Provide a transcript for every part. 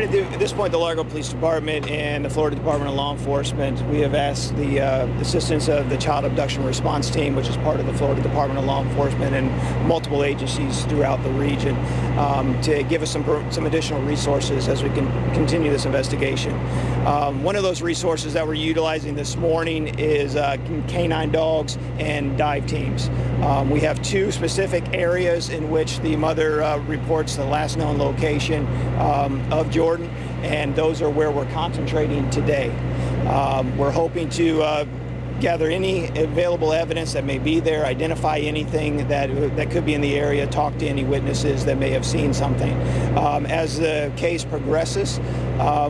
Right at this point, the Largo Police Department and the Florida Department of Law Enforcement, we have asked the assistance of the Child Abduction Response Team, which is part of the Florida Department of Law Enforcement and multiple agencies throughout the region, to give us some additional resources as we can continue this investigation. One of those resources that we're utilizing this morning is canine dogs and dive teams. We have two specific areas in which the mother reports the last known location of Jordan, and those are where we're concentrating today. We're hoping to gather any available evidence that may be there, identify anything that could be in the area, talk to any witnesses that may have seen something. As the case progresses, I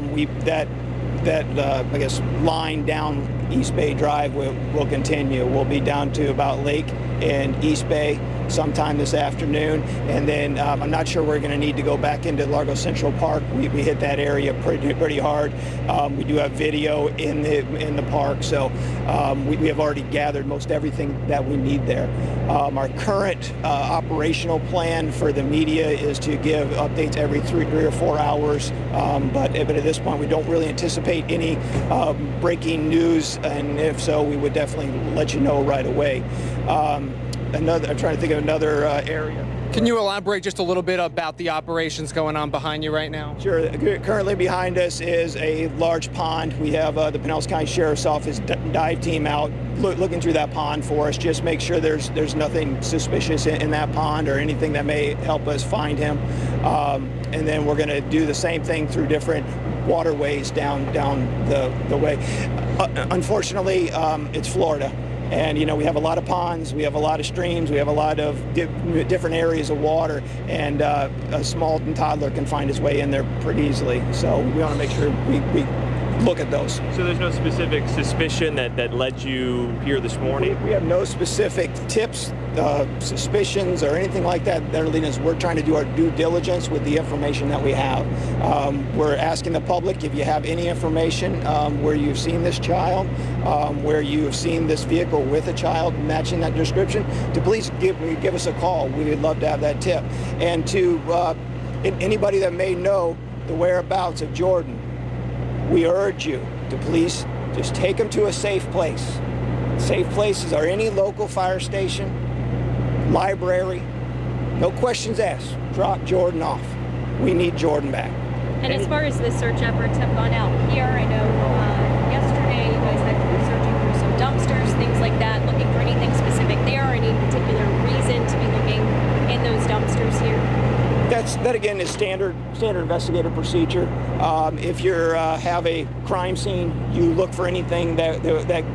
guess line down East Bay Drive will continue. We'll be down to about Lake and East Bay sometime this afternoon, and then I'm not sure we're going to need to go back into Largo Central Park. We hit that area pretty hard. We do have video in the park, so we have already gathered most everything that we need there. Our current operational plan for the media is to give updates every three or 4 hours, but at this point we don't really anticipate any breaking news, and if so, we would definitely let you know right away. I'm trying to think of another area. Can you elaborate just a little bit about the operations going on behind you right now? Sure. Currently behind us is a large pond. We have the Pinellas County Sheriff's Office dive team out looking through that pond for us. Just make sure there's nothing suspicious in that pond or anything that may help us find him. And then we're going to do the same thing through different waterways down the way. Unfortunately, it's Florida. And, you know, we have a lot of ponds, we have a lot of streams, we have a lot of different areas of water, and a small toddler can find his way in there pretty easily. So we want to make sure we look at those. So there's no specific suspicion that led you here this morning? We have no specific tips, suspicions, or anything like that are leading us. We're trying to do our due diligence with the information that we have. We're asking the public, if you have any information where you've seen this child, where you have seen this vehicle with a child matching that description, to please give us a call. We would love to have that tip. And to anybody that may know the whereabouts of Jordan, we urge you to please just take him to a safe place. Safe places are any local fire station, library, no questions asked. Drop Jordan off. We need Jordan back. And as far as the search efforts have gone out here, I know yesterday you guys had to be searching through some dumpsters, things like that, looking for anything specific there, or any particular reason to be looking in those dumpsters here? That again is standard investigative procedure. If you have a crime scene, you look for anything that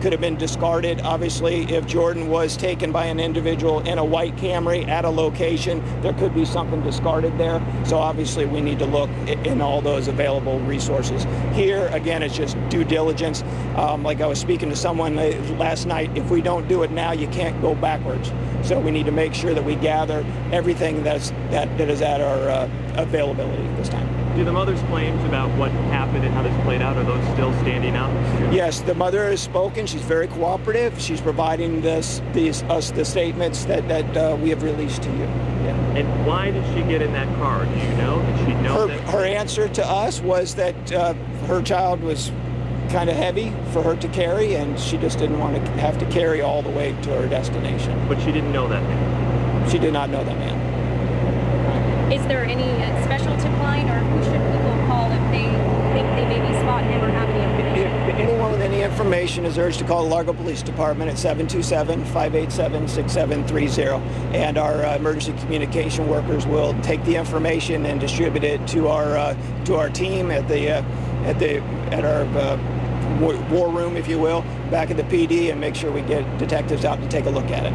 could have been discarded. Obviously, if Jordan was taken by an individual in a white Camry at a location, there could be something discarded there. So obviously, we need to look in all those available resources. Here, again, it's just due diligence. Like I was speaking to someone last night, if we don't do it now, you can't go backwards. So we need to make sure that we gather everything that is at our availability this time. Do the mother's claims about what happened and how this played out, are those still standing out? Yes, the mother has spoken. She's very cooperative. She's providing us the statements that we have released to you. Yeah. And why did she get in that car? Do you know? Did she know her answer to us was that her child was kind of heavy for her to carry, and she just didn't want to have to carry all the way to her destination. But she didn't know that man? She did not know that man. Is there any special tip line, or who should people call if they think they maybe spot him or have any information? If anyone with any information is urged to call the Largo Police Department at 727-587-6730, and our emergency communication workers will take the information and distribute it to our team at our war room, if you will, back at the PD, and make sure we get detectives out to take a look at it.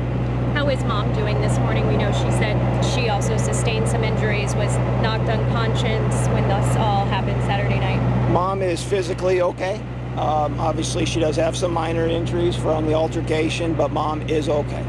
How is Mom doing this morning? We know she said she also sustained some injuries, was knocked unconscious when this all happened Saturday night. Mom is physically okay. Obviously, she does have some minor injuries from the altercation, but Mom is okay.